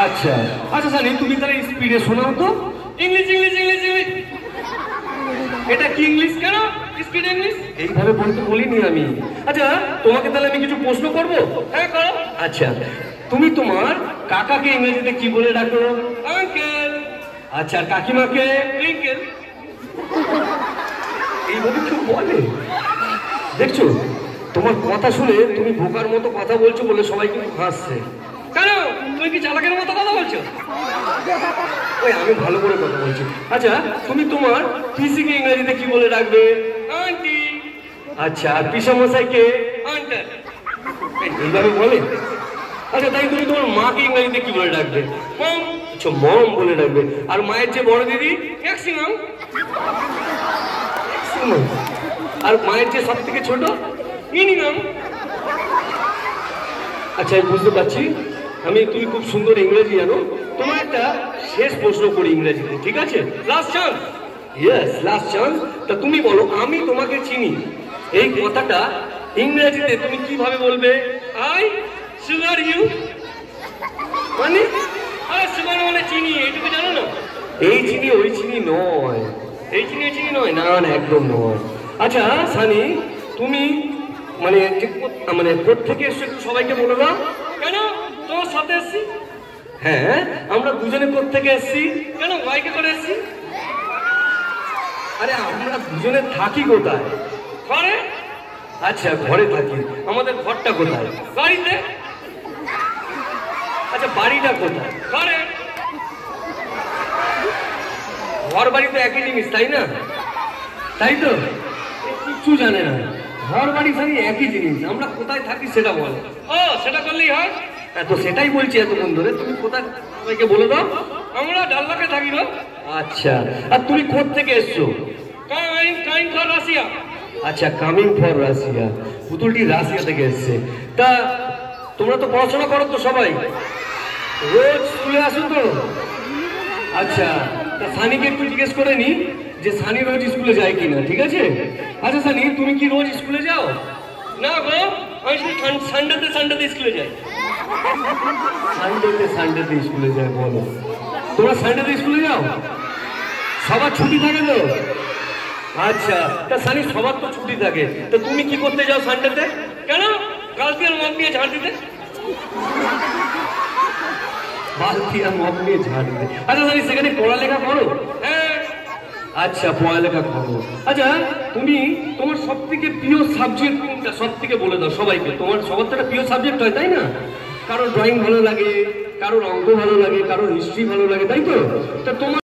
আচ্ছা আচ্ছা সানি, তুমি তাহলে স্পিডে শোনাও তো। English English English English. এটা কি ইংলিশ? কেন স্পিড ইংলিশ? এইভাবে বলতে বলিনি আমি। আচ্ছা তোমাকে তাহলে আমি কিছু প্রশ্ন করবো। হ্যাঁ করো। আচ্ছা, তুমি তোমার কাকাকে ইংরেজিতে কি বলে ডাকো? আঙ্কেল। আচ্ছা, আর কাকিমাকে? টুইঙ্কেল। এইভাবে কেউ বলে? দেখছো, তোমার কথা শুনে তুমি বোকার মতো কথা বলছো বলে সবাই কিন্তু হাসছে। কেন তুমি কি চালাকের মতো কথা বলছো? ওই আমি ভালো করে কথা বলছি। আচ্ছা, তুমি তোমার পিসিকে ইংরেজিতে কি বলে ডাকবে? আন্টি। আচ্ছা, আর পিসামশাইকে? আঙ্কেল। এইভাবে বলে? আচ্ছা, তাই তুমি তোমার মাকে ইংরেজিতে কি বলে ডাকবে? মম। আচ্ছা, মম বলে ডাকবে। আর মায়ের যে বড় দিদি? ম্যাক্সিমাম। আর মায়ের যে সব থেকে ছোট? মিনিমাম। আচ্ছা, আমি বুঝতে পারছি। তুমি খুব সুন্দর ইংরেজি জানো। তোমার একটা শেষ প্রশ্ন করি ইংরেজিতে, ঠিক আছে? Last chance. Yes, last chance. তা তুমি বলো, আমি তোমাকে চিনি, এই কথাটা ইংরেজিতে তুমি কিভাবে বলবে? I sugar you. মানে? আরে সুগার মানে চিনি, এইটুকু জানো না? এই চিনি ওই চিনি নয়। এই চিনি ওই চিনি নয়। না না, একদম নয়। আচ্ছা সানি, তুমি মানে কোত্থেকে এসছো একটু সবাইকে বলে দাও। কেন তোমার সাথে এসছি? হ্যাঁ, আমরা দুজনে কোত্থেকে এসছি? কেন বাইকে করে এসছি? আরে আমরা দুজনে থাকি কোথায়? ঘরে। আচ্ছা, ঘরে থাকি। আমাদের ঘরটা কোথায়? বাড়িতে। আচ্ছা, বাড়িটা কোথায়? ঘরে। ঘর বাড়ি তো একই জিনিস, তাই না? তাই তো? কিচ্ছু জানে না। ঘর বাড়ি সারি একই জিনিস। আমরা কোথায় থাকি সেটা বলো। ও সেটা করলেই হয়। তো সেটাই বলছি এতক্ষণ ধরে। তুমি কোথায় সবাইকে বলে দাও। আমরা ডাল্লাকে থাকি গো। আচ্ছা, আর তুমি কোত্থেকে এসছো? কাইন ফর রাশিয়া। আচ্ছা, কামিং ফর রাশিয়া। পুতুলটি রাশিয়া থেকে এসছে। তা তোমরা তো পড়াশোনা করো তো সবাই? রোজ স্কুলে আসো তো? আচ্ছা, তা সানিকে একটু জিজ্ঞেস করে নি যে সানি রোজ স্কুলে যায় কিনা, ঠিক আছে? আচ্ছা সানি, তুমি কি রোজ স্কুলে যাও? না গো, আমি শুধু সানডেতে স্কুলে যাই। সানডেতে স্কুলে যায়? বলো, তোমরা সানডেতে স্কুলে যাও? সবার ছুটি থাকে তো? আচ্ছা, তা সানি সবার তো ছুটি থাকে, তো তুমি কি করতে যাও সানডেতে? কেন কালকে আর মগ নিয়ে ঝাড় দিতে। বালতি আর মগ নিয়ে ঝাড় দিতে? আচ্ছা সানি, সেখানে পড়ালেখা করো? হ্যাঁ। আচ্ছা, পড়ালেখা করো। আচ্ছা, তুমি তোমার সব থেকে প্রিয় সাবজেক্ট কোনটা? সব থেকে বলে দাও সবাইকে। তোমার সবার তো একটা প্রিয় সাবজেক্ট হয়, তাই না? কারোর ড্রয়িং ভালো লাগে, কারোর অঙ্ক ভালো লাগে, কারোর হিস্ট্রি ভালো লাগে, তাই তো? তা তোমার